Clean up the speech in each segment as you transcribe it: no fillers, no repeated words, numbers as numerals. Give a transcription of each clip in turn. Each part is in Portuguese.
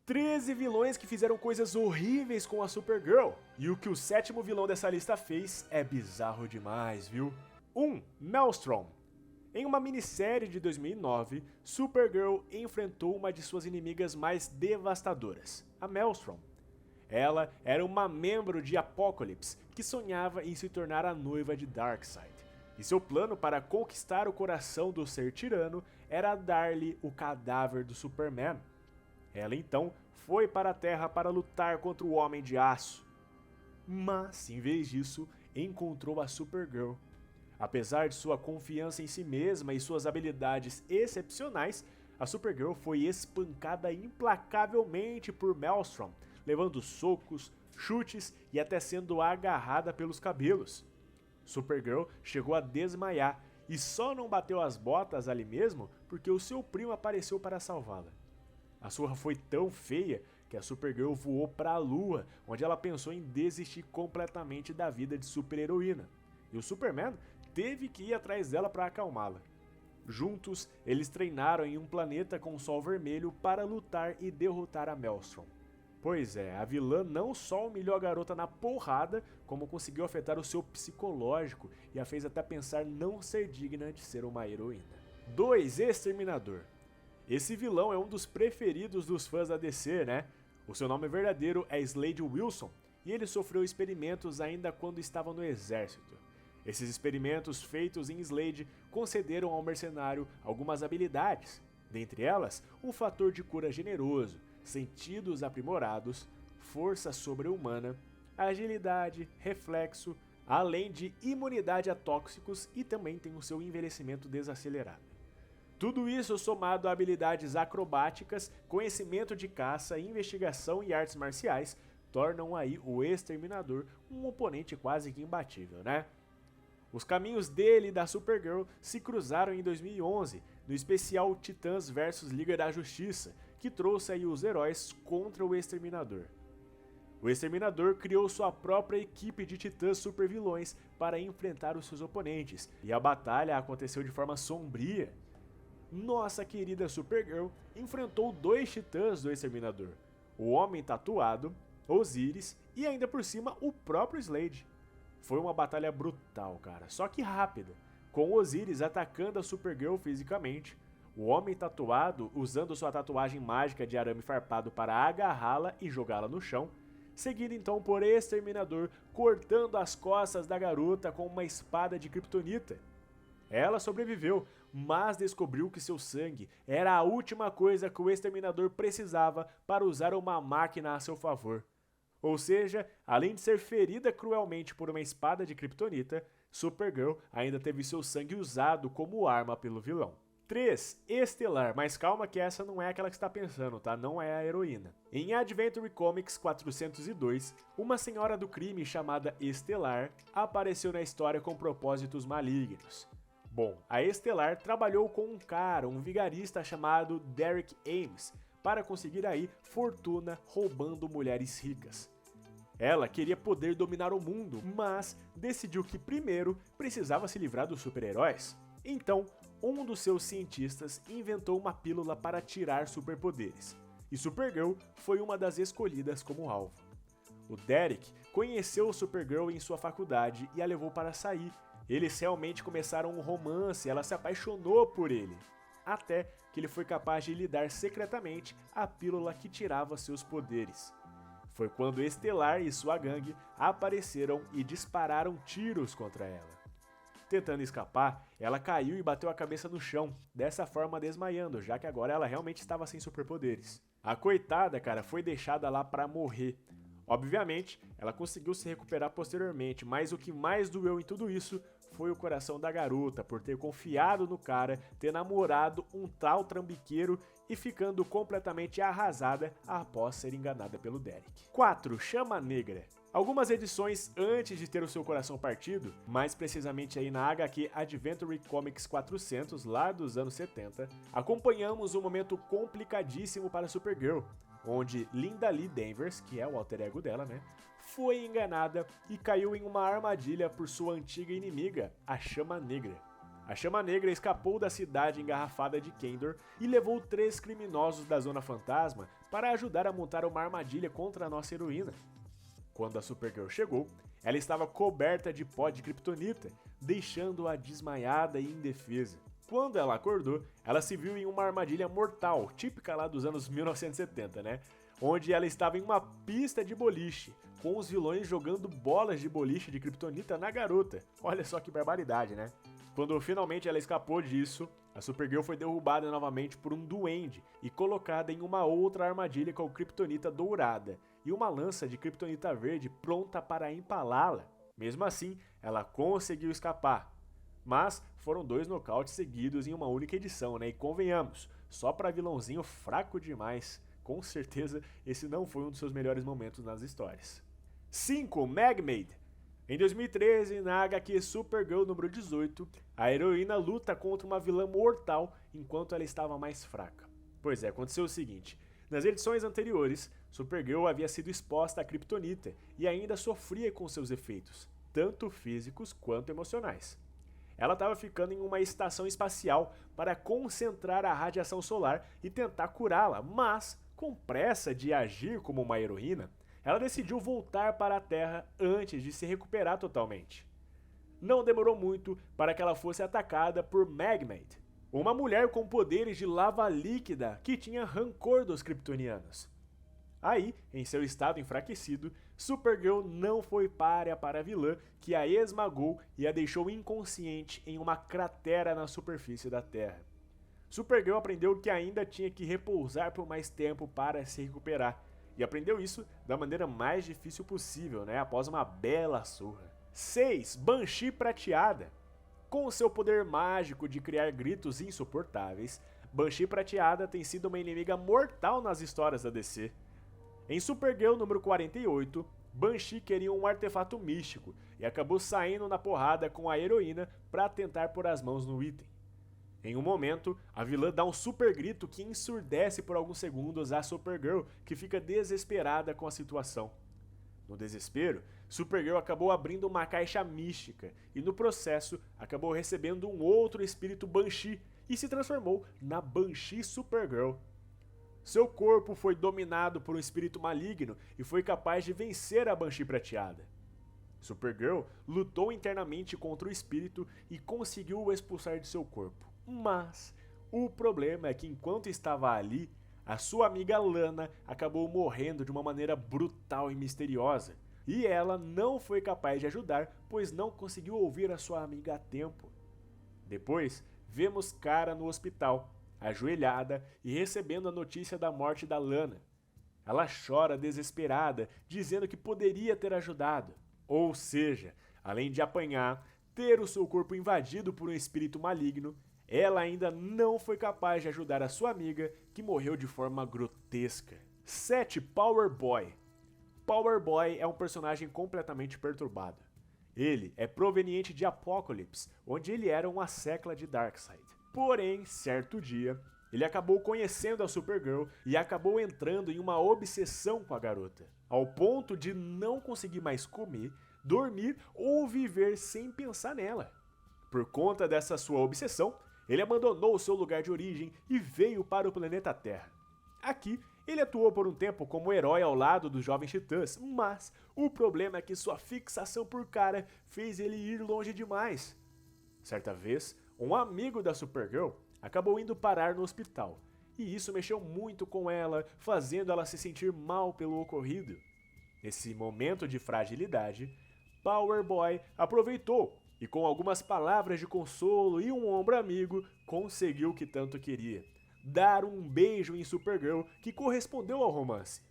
13 vilões que fizeram coisas horríveis com a Supergirl. E o que o 7º vilão dessa lista fez é bizarro demais, viu? 1. Maelstrom. Em uma minissérie de 2009, Supergirl enfrentou uma de suas inimigas mais devastadoras, a Maelstrom. Ela era uma membro de Apokolips que sonhava em se tornar a noiva de Darkseid. E seu plano para conquistar o coração do ser tirano era dar-lhe o cadáver do Superman. Ela então foi para a Terra para lutar contra o Homem de Aço. Mas, em vez disso, encontrou a Supergirl. Apesar de sua confiança em si mesma e suas habilidades excepcionais, a Supergirl foi espancada implacavelmente por Maelstrom, levando socos, chutes e até sendo agarrada pelos cabelos. Supergirl chegou a desmaiar e só não bateu as botas ali mesmo porque o seu primo apareceu para salvá-la. A surra foi tão feia que a Supergirl voou para a Lua, onde ela pensou em desistir completamente da vida de super-heroína. E o Superman teve que ir atrás dela para acalmá-la. Juntos, eles treinaram em um planeta com sol vermelho para lutar e derrotar a Maelstrom. Pois é, a vilã não só humilhou a garota na porrada, como conseguiu afetar o seu psicológico e a fez até pensar não ser digna de ser uma heroína. 2. Exterminador. Esse vilão é um dos preferidos dos fãs da DC, né? O seu nome verdadeiro é Slade Wilson e ele sofreu experimentos ainda quando estava no exército. Esses experimentos feitos em Slade concederam ao mercenário algumas habilidades, dentre elas um fator de cura generoso, sentidos aprimorados, força sobre-humana, agilidade, reflexo, além de imunidade a tóxicos e também tem o seu envelhecimento desacelerado. Tudo isso somado a habilidades acrobáticas, conhecimento de caça, investigação e artes marciais, tornam aí o Exterminador um oponente quase que imbatível, né? Os caminhos dele e da Supergirl se cruzaram em 2011, no especial Titãs vs Liga da Justiça, que trouxe aí os heróis contra o Exterminador. O Exterminador criou sua própria equipe de titãs supervilões para enfrentar os seus oponentes, e a batalha aconteceu de forma sombria. Nossa querida Supergirl enfrentou 2 titãs do Exterminador, o Homem Tatuado, Osiris e ainda por cima o próprio Slade. Foi uma batalha brutal, cara, só que rápida, com Osiris atacando a Supergirl fisicamente, o Homem Tatuado usando sua tatuagem mágica de arame farpado para agarrá-la e jogá-la no chão, seguido então por Exterminador cortando as costas da garota com uma espada de kryptonita. Ela sobreviveu, mas descobriu que seu sangue era a última coisa que o Exterminador precisava para usar uma máquina a seu favor. Ou seja, além de ser ferida cruelmente por uma espada de kryptonita, Supergirl ainda teve seu sangue usado como arma pelo vilão. 3. Estelar, mas calma que essa não é aquela que você está pensando, tá? Não é a heroína. Em Adventure Comics 402, uma senhora do crime chamada Estelar apareceu na história com propósitos malignos. Bom, a Estelar trabalhou com um vigarista chamado Derek Ames, para conseguir aí fortuna roubando mulheres ricas. Ela queria poder dominar o mundo, mas decidiu que primeiro precisava se livrar dos super-heróis. Então, um dos seus cientistas inventou uma pílula para tirar superpoderes, e Supergirl foi uma das escolhidas como alvo. O Derek conheceu Supergirl em sua faculdade e a levou para sair. Eles realmente começaram um romance, ela se apaixonou por ele, até que ele foi capaz de lhe dar secretamente a pílula que tirava seus poderes. Foi quando Estelar e sua gangue apareceram e dispararam tiros contra ela. Tentando escapar, ela caiu e bateu a cabeça no chão, dessa forma desmaiando, já que agora ela realmente estava sem superpoderes. A coitada, cara, foi deixada lá para morrer. Obviamente, ela conseguiu se recuperar posteriormente, mas o que mais doeu em tudo isso foi o coração da garota por ter confiado no cara, ter namorado um tal trambiqueiro e ficando completamente arrasada após ser enganada pelo Derek. 4. Chama Negra. Algumas edições antes de ter o seu coração partido, mais precisamente aí na HQ Adventure Comics 400, lá dos anos 70, acompanhamos um momento complicadíssimo para Supergirl, onde Linda Lee Danvers, que é o alter ego dela, né, foi enganada e caiu em uma armadilha por sua antiga inimiga, a Chama Negra. A Chama Negra escapou da cidade engarrafada de Kendor e levou 3 criminosos da Zona Fantasma para ajudar a montar uma armadilha contra a nossa heroína. Quando a Supergirl chegou, ela estava coberta de pó de kryptonita, deixando-a desmaiada e indefesa. Quando ela acordou, ela se viu em uma armadilha mortal, típica lá dos anos 1970, né? Onde ela estava em uma pista de boliche, com os vilões jogando bolas de boliche de kryptonita na garota. Olha só que barbaridade, né? Quando finalmente ela escapou disso, a Supergirl foi derrubada novamente por um duende e colocada em uma outra armadilha com kryptonita dourada e uma lança de kryptonita verde pronta para empalá-la. Mesmo assim, ela conseguiu escapar. Mas foram 2 nocautes seguidos em uma única edição, né? E convenhamos, só para vilãozinho fraco demais. Com certeza, esse não foi um dos seus melhores momentos nas histórias. 5. Magmaid. Em 2013, na HQ Supergirl número 18, a heroína luta contra uma vilã mortal enquanto ela estava mais fraca. Pois é, aconteceu o seguinte: nas edições anteriores, Supergirl havia sido exposta à kryptonita e ainda sofria com seus efeitos, tanto físicos quanto emocionais. Ela estava ficando em uma estação espacial para concentrar a radiação solar e tentar curá-la, mas, com pressa de agir como uma heroína, ela decidiu voltar para a Terra antes de se recuperar totalmente. Não demorou muito para que ela fosse atacada por Magmaid, uma mulher com poderes de lava líquida que tinha rancor dos kryptonianos. Aí, em seu estado enfraquecido, Supergirl não foi párea para a vilã que a esmagou e a deixou inconsciente em uma cratera na superfície da Terra. Supergirl aprendeu que ainda tinha que repousar por mais tempo para se recuperar, e aprendeu isso da maneira mais difícil possível, né? Após uma bela surra. 6. Banshee Prateada. Com seu poder mágico de criar gritos insuportáveis, Banshee Prateada tem sido uma inimiga mortal nas histórias da DC. Em Supergirl número 48, Banshee queria um artefato místico e acabou saindo na porrada com a heroína para tentar pôr as mãos no item. Em um momento, a vilã dá um super grito que ensurdece por alguns segundos a Supergirl, que fica desesperada com a situação. No desespero, Supergirl acabou abrindo uma caixa mística e, no processo, acabou recebendo um outro espírito Banshee e se transformou na Banshee Supergirl. Seu corpo foi dominado por um espírito maligno e foi capaz de vencer a Banshee Prateada. Supergirl lutou internamente contra o espírito e conseguiu o expulsar de seu corpo. Mas o problema é que enquanto estava ali, a sua amiga Lana acabou morrendo de uma maneira brutal e misteriosa. E ela não foi capaz de ajudar, pois não conseguiu ouvir a sua amiga a tempo. Depois, vemos Kara no hospital, ajoelhada e recebendo a notícia da morte da Lana. Ela chora desesperada, dizendo que poderia ter ajudado. Ou seja, além de apanhar, ter o seu corpo invadido por um espírito maligno, ela ainda não foi capaz de ajudar a sua amiga, que morreu de forma grotesca. 7. Power Boy. Power Boy é um personagem completamente perturbado. Ele é proveniente de Apokolips, onde ele era uma secla de Darkseid. Porém, certo dia, ele acabou conhecendo a Supergirl e acabou entrando em uma obsessão com a garota, ao ponto de não conseguir mais comer, dormir ou viver sem pensar nela. Por conta dessa sua obsessão, ele abandonou seu lugar de origem e veio para o planeta Terra. Aqui, ele atuou por um tempo como herói ao lado dos Jovens Titãs, mas o problema é que sua fixação por Kara fez ele ir longe demais. Certa vez, um amigo da Supergirl acabou indo parar no hospital, e isso mexeu muito com ela, fazendo ela se sentir mal pelo ocorrido. Nesse momento de fragilidade, Power Boy aproveitou e, com algumas palavras de consolo e um ombro amigo, conseguiu o que tanto queria: dar um beijo em Supergirl, que correspondeu ao romance.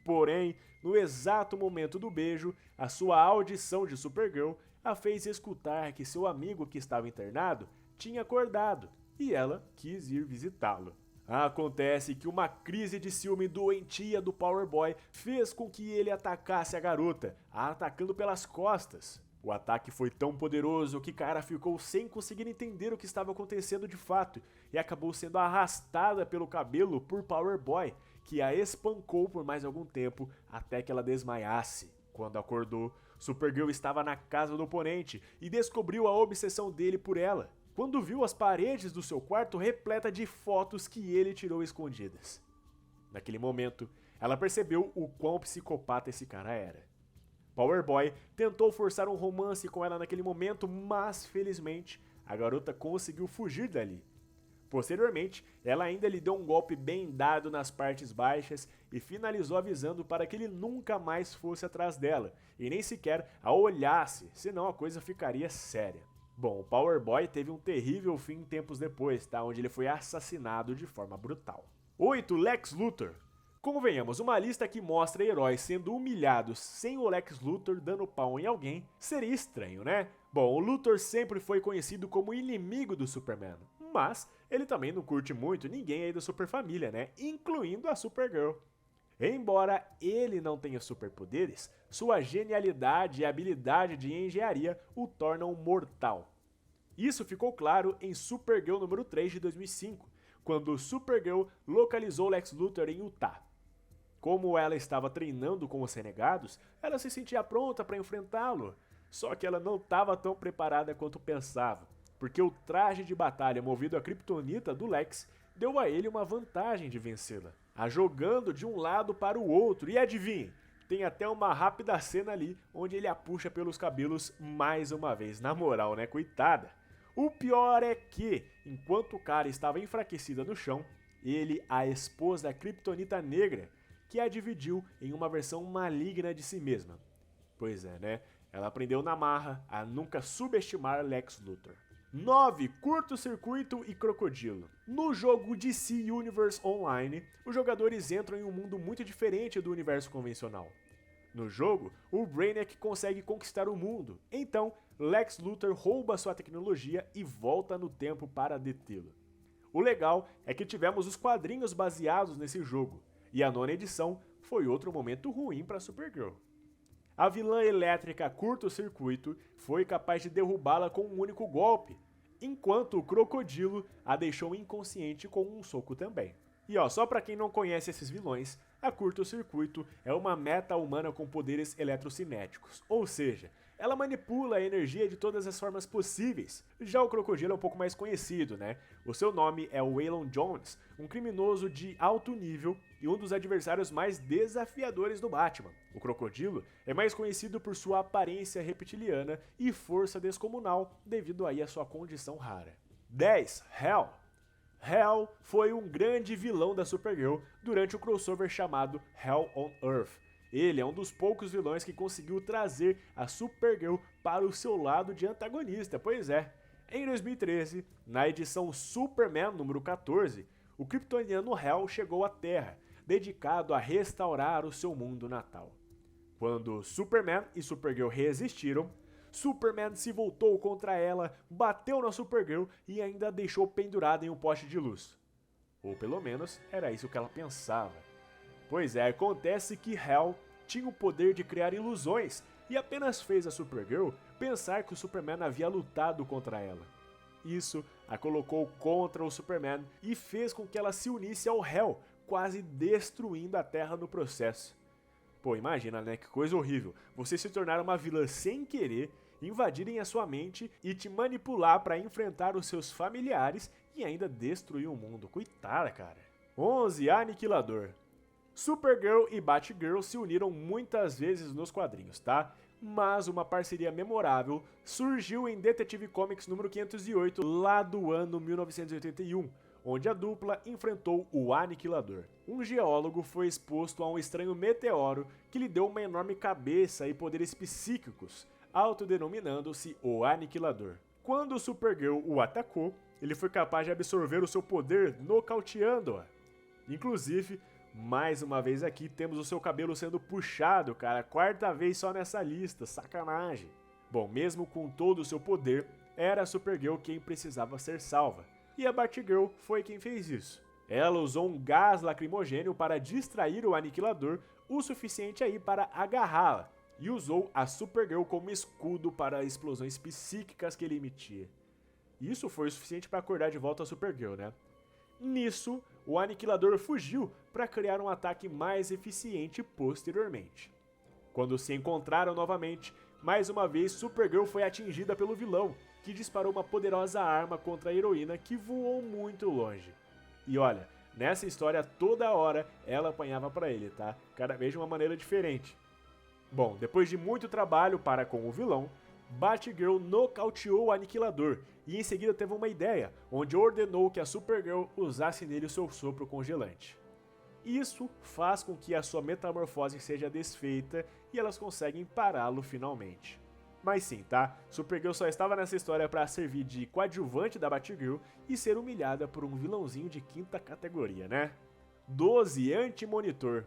Porém, no exato momento do beijo, a sua audição de Supergirl a fez escutar que seu amigo que estava internado tinha acordado e ela quis ir visitá-lo. Acontece que uma crise de ciúme doentia do Power Boy fez com que ele atacasse a garota, a atacando pelas costas. O ataque foi tão poderoso que Kara ficou sem conseguir entender o que estava acontecendo de fato e acabou sendo arrastada pelo cabelo por Power Boy, que a espancou por mais algum tempo até que ela desmaiasse. Quando acordou, Supergirl estava na casa do oponente e descobriu a obsessão dele por ela, quando viu as paredes do seu quarto repleta de fotos que ele tirou escondidas. Naquele momento, ela percebeu o quão psicopata esse cara era. Power Boy tentou forçar um romance com ela naquele momento, mas felizmente a garota conseguiu fugir dali. Posteriormente, ela ainda lhe deu um golpe bem dado nas partes baixas e finalizou avisando para que ele nunca mais fosse atrás dela e nem sequer a olhasse, senão a coisa ficaria séria. Bom, o Power Boy teve um terrível fim tempos depois, tá? Onde ele foi assassinado de forma brutal. 8. Lex Luthor. Convenhamos, uma lista que mostra heróis sendo humilhados sem o Lex Luthor dando pau em alguém seria estranho, né? Bom, o Luthor sempre foi conhecido como inimigo do Superman, mas ele também não curte muito ninguém aí da Superfamília, né? Incluindo a Supergirl. Embora ele não tenha superpoderes, sua genialidade e habilidade de engenharia o tornam mortal. Isso ficou claro em Supergirl número 3 de 2005, quando Supergirl localizou Lex Luthor em Utah. Como ela estava treinando com os renegados, ela se sentia pronta para enfrentá-lo, só que ela não estava tão preparada quanto pensava, porque o traje de batalha movido a kryptonita do Lex deu a ele uma vantagem de vencê-la, a jogando de um lado para o outro, e adivinhe, tem até uma rápida cena ali onde ele a puxa pelos cabelos mais uma vez, na moral, né, coitada. O pior é que, enquanto o cara estava enfraquecida no chão, ele a expôs da kryptonita negra, que a dividiu em uma versão maligna de si mesma. Pois é, né? Ela aprendeu na marra a nunca subestimar Lex Luthor. 9. Curto-circuito e crocodilo. No jogo DC Universe Online, os jogadores entram em um mundo muito diferente do universo convencional. No jogo, o Brainiac consegue conquistar o mundo, então Lex Luthor rouba sua tecnologia e volta no tempo para detê-lo. O legal é que tivemos os quadrinhos baseados nesse jogo, e a 9ª edição foi outro momento ruim para Supergirl. A vilã elétrica Curto-Circuito foi capaz de derrubá-la com um único golpe, enquanto o Crocodilo a deixou inconsciente com um soco também. E ó, só pra quem não conhece esses vilões, a Curto-Circuito é uma meta-humana com poderes eletrocinéticos, ou seja, ela manipula a energia de todas as formas possíveis. Já o Crocodilo é um pouco mais conhecido, né? O seu nome é Waylon Jones, um criminoso de alto nível e um dos adversários mais desafiadores do Batman. O Crocodilo é mais conhecido por sua aparência reptiliana e força descomunal devido aí à sua condição rara. 10. Hell. Hell foi um grande vilão da Supergirl durante o crossover chamado Hell on Earth. Ele é um dos poucos vilões que conseguiu trazer a Supergirl para o seu lado de antagonista, pois é. Em 2013, na edição Superman número 14, o kryptoniano Hell chegou à Terra, dedicado a restaurar o seu mundo natal. Quando Superman e Supergirl resistiram, Superman se voltou contra ela, bateu na Supergirl e ainda a deixou pendurada em um poste de luz. Ou pelo menos era isso que ela pensava. Pois é, acontece que Hell tinha o poder de criar ilusões e apenas fez a Supergirl pensar que o Superman havia lutado contra ela. Isso a colocou contra o Superman e fez com que ela se unisse ao Hell, quase destruindo a Terra no processo. Pô, imagina, né? Que coisa horrível. Você se tornar uma vilã sem querer, invadirem a sua mente e te manipular para enfrentar os seus familiares e ainda destruir o mundo. Coitada, cara. 11. Aniquilador. Supergirl e Batgirl se uniram muitas vezes nos quadrinhos, tá? Mas uma parceria memorável surgiu em Detective Comics número 508, lá do ano 1981, onde a dupla enfrentou o Aniquilador. Um geólogo foi exposto a um estranho meteoro que lhe deu uma enorme cabeça e poderes psíquicos, autodenominando-se o Aniquilador. Quando Supergirl o atacou, ele foi capaz de absorver o seu poder, nocauteando-a. Inclusive, mais uma vez aqui temos o seu cabelo sendo puxado, cara, 4ª vez só nessa lista, sacanagem. Bom, mesmo com todo o seu poder, era a Supergirl quem precisava ser salva, e a Batgirl foi quem fez isso. Ela usou um gás lacrimogênio para distrair o Aniquilador o suficiente aí para agarrá-la, e usou a Supergirl como escudo para as explosões psíquicas que ele emitia. Isso foi o suficiente para acordar de volta a Supergirl, né? Nisso, o Aniquilador fugiu para criar um ataque mais eficiente posteriormente. Quando se encontraram novamente, mais uma vez Supergirl foi atingida pelo vilão, que disparou uma poderosa arma contra a heroína que voou muito longe. E olha, Nessa história, toda hora ela apanhava pra ele, tá? Cada vez de uma maneira diferente. Bom, depois de muito trabalho para com o vilão, Batgirl nocauteou o Aniquilador e em seguida teve uma ideia, onde ordenou que a Supergirl usasse nele o seu sopro congelante. Isso faz com que a sua metamorfose seja desfeita e elas conseguem pará-lo finalmente. Mas sim, tá? Supergirl só estava nessa história para servir de coadjuvante da Batgirl e ser humilhada por um vilãozinho de quinta categoria, né? 12. Anti-Monitor.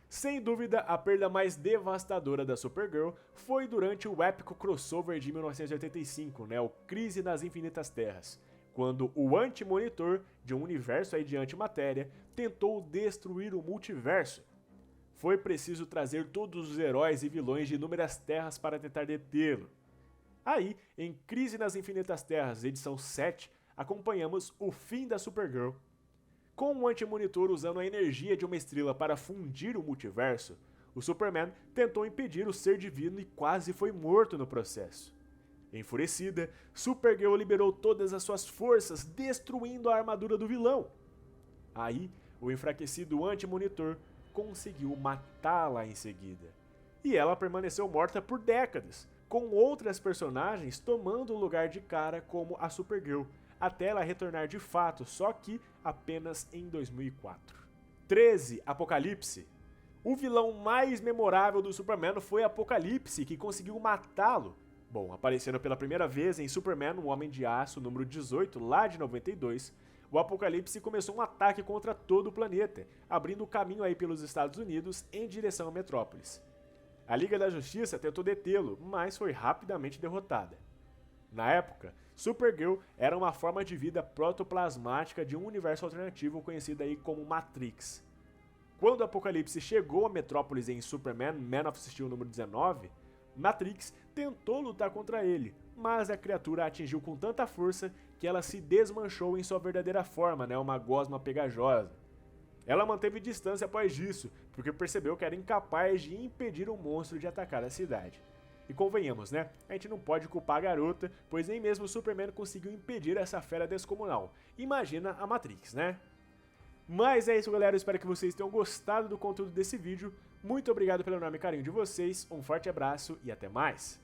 Sem dúvida, a perda mais devastadora da Supergirl foi durante o épico crossover de 1985, né, o Crise nas Infinitas Terras, quando o Anti-Monitor, de um universo aí de antimatéria, tentou destruir o multiverso. Foi preciso trazer todos os heróis e vilões de inúmeras terras para tentar detê-lo. Aí, em Crise nas Infinitas Terras, edição 7, acompanhamos o fim da Supergirl. Com o Anti-Monitor usando a energia de uma estrela para fundir o multiverso, o Superman tentou impedir o ser divino e quase foi morto no processo. Enfurecida, Supergirl liberou todas as suas forças, destruindo a armadura do vilão. Aí, o enfraquecido Anti-Monitor conseguiu matá-la em seguida. E ela permaneceu morta por décadas, com outras personagens tomando o lugar de Kara como a Supergirl, até ela retornar de fato, só que apenas em 2004. 13. Apocalipse. O vilão mais memorável do Superman foi Apocalipse, que conseguiu matá-lo. Bom, aparecendo pela primeira vez em Superman, o Homem de Aço, número 18, lá de 92, o Apocalipse começou um ataque contra todo o planeta, abrindo o caminho aí pelos Estados Unidos em direção a Metrópolis. A Liga da Justiça tentou detê-lo, mas foi rapidamente derrotada. Na época, Supergirl era uma forma de vida protoplasmática de um universo alternativo conhecido aí como Matrix. Quando o Apocalipse chegou a Metrópolis em Superman Man of Steel número 19, Matrix tentou lutar contra ele, mas a criatura a atingiu com tanta força que ela se desmanchou em sua verdadeira forma, uma gosma pegajosa. Ela manteve distância após isso, porque percebeu que era incapaz de impedir o monstro de atacar a cidade. E convenhamos, né? A gente não pode culpar a garota, pois nem mesmo o Superman conseguiu impedir essa fera descomunal. Imagina a Matrix, né? Mas é isso, galera. Eu espero que vocês tenham gostado do conteúdo desse vídeo. Muito obrigado pelo enorme carinho de vocês, um forte abraço e até mais!